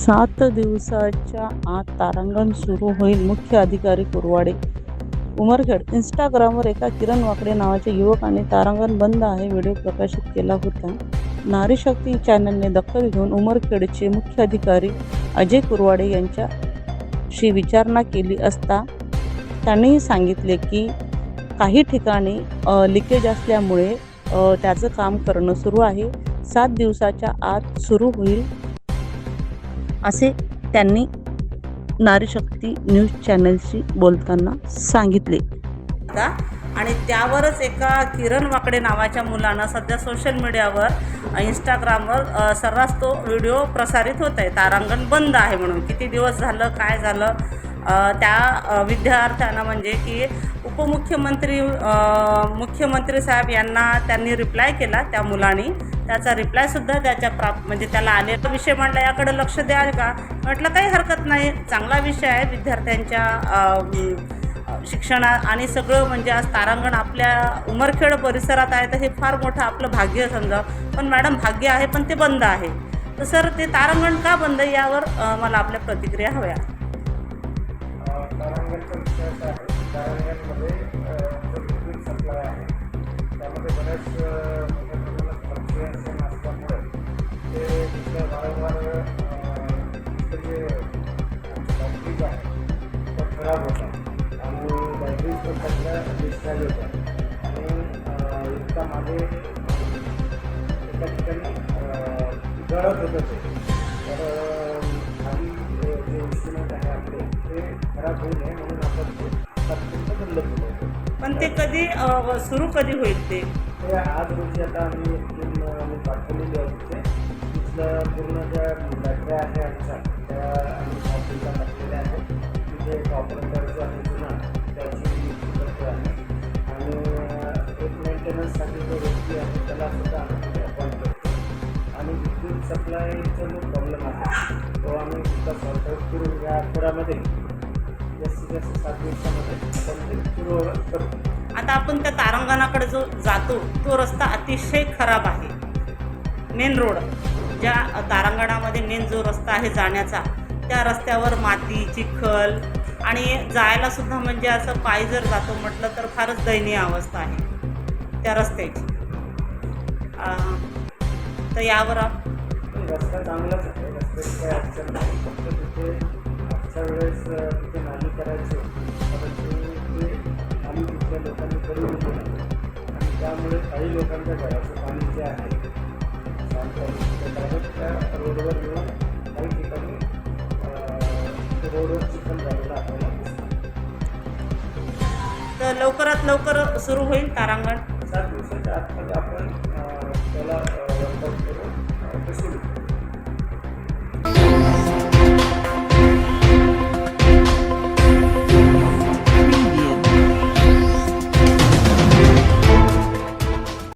7 दिवसाच्या आत तारांगण सुरू होईल. मुख्य अधिकारी कुरवाडे, उमरखेड. इंस्टाग्रामवर एका किरण वाकडे नावाच्या युवकाने तारांगण बंद आहे व्हिडिओ प्रकाशित केला होता. नारी शक्ती चॅनलने दखल घेऊन उमरखेडचे मुख्य अधिकारी अजय कुरवाडे यांच्याशी विचारणा केली असता त्यांनी सांगितले की काही ठिकाणी लिकेज असल्यामुळे त्याचं काम करणं सुरू आहे. 7 दिवसाच्या आत सुरू होईल असे त्यांनी नारी शक्ती न्यूज चॅनलशी बोलताना सांगितले. आणि त्यावरच एका किरण वाकडे नावाच्या मुलानं सध्या सोशल मीडियावर इंस्टाग्रामवर सर्रास तो व्हिडिओ प्रसारित होत आहे. तारांगण बंद आहे म्हणून. किती दिवस झालं, काय झालं, त्या विद्यार्थ्यांना म्हणजे की मुख्यमंत्री साहेब यांना त्यांनी रिप्लाय केला. त्या मुलांनी त्याचा रिप्लायसुद्धा त्याच्या म्हणजे त्याला आलेला विषय म्हटला याकडे लक्ष द्याल का. म्हटलं काही हरकत नाही, चांगला विषय आहे विद्यार्थ्यांच्या शिक्षणा आणि सगळं. म्हणजे आज तारांगण आपल्या उमरखेड परिसरात आहे तर हे फार मोठं आपलं भाग्य समजा. पण मॅडम भाग्य आहे पण ते बंद आहे. तर सर ते तारांगण का बंद यावर मला आपल्या प्रतिक्रिया हव्या. तारांगणचा विषय असा आहे, तारांगणमध्ये जो लिक्विड सप्लाय आहे त्यामध्ये बऱ्याच मोठ्या प्रमाणात फ्लक्च्युएशन असल्यामुळे ते तिथल्या वारंवार जे बॅटरीज आहेत त्या खराब होतात आणि बॅटरीज पण त्यातल्या डिस्चार्ज होतात आणि इतका मागे एका ठिकाणी गळत होतं ते. तर खाली जे इन्स्ट्रुमेंट आहे आपले ते खराब होऊ नये म्हणून आपण ते तात्पुरतं बंद केलं होतं. पण ते कधी सुरू कधी होईल ते आज रोजी आता आम्ही मी पाठवलेली आहे तिथे. तिथलं पूर्ण ज्या बॅटऱ्या आहे आमच्या त्या आम्ही ऑफिसला टाकलेल्या आहेत. तिथे एक ऑपरेटर जो आहे जुना त्याची करतो आहे आणि एक मेंटेनन्ससाठी जो व्यक्ती आहे त्याला सुद्धा आम्ही तिथे अपॉइंट करतो. आणि विद्युत सप्लायचा जो प्रॉब्लेम आहे तो आम्ही सुद्धा सॉर्ट आऊट करून या आठवड्यामध्ये जास्तीत जास्त 7 दिवसामध्ये आपण ते सुरू करतो. आता आपण त्या तारांगणाकडे जो जातो तो रस्ता अतिशय खराब आहे. मेन रोड ज्या तारांगणामध्ये मेन जो रस्ता आहे जाण्याचा त्या रस्त्यावर माती, चिखल आणि जायला सुद्धा म्हणजे असं पायी जर जातो म्हटलं तर फारच दयनीय अवस्था आहे त्या रस्त्याची. तर यावर रस्ता चांगलाच आहे, रस्त्याची काही अडचण नाही. फक्त तिथे आजच्या वेळेस तिथे नाली करायचे परंतु ते नाली तिथल्या लोकांनी करू दिली नाही आणि त्यामुळे काही लोकांच्या घराचं पाणी जे आहे ते डायरेक्ट त्या रोडवर येऊन काही ठिकाणी रोडवर चिखल झालेला आपल्याला दिसतो. तर लवकरात लवकर सुरू होईल तारांगण. 7 दिवसाच्या आतमध्ये आपण त्याला वर्कआउट करून ते सुरू करू.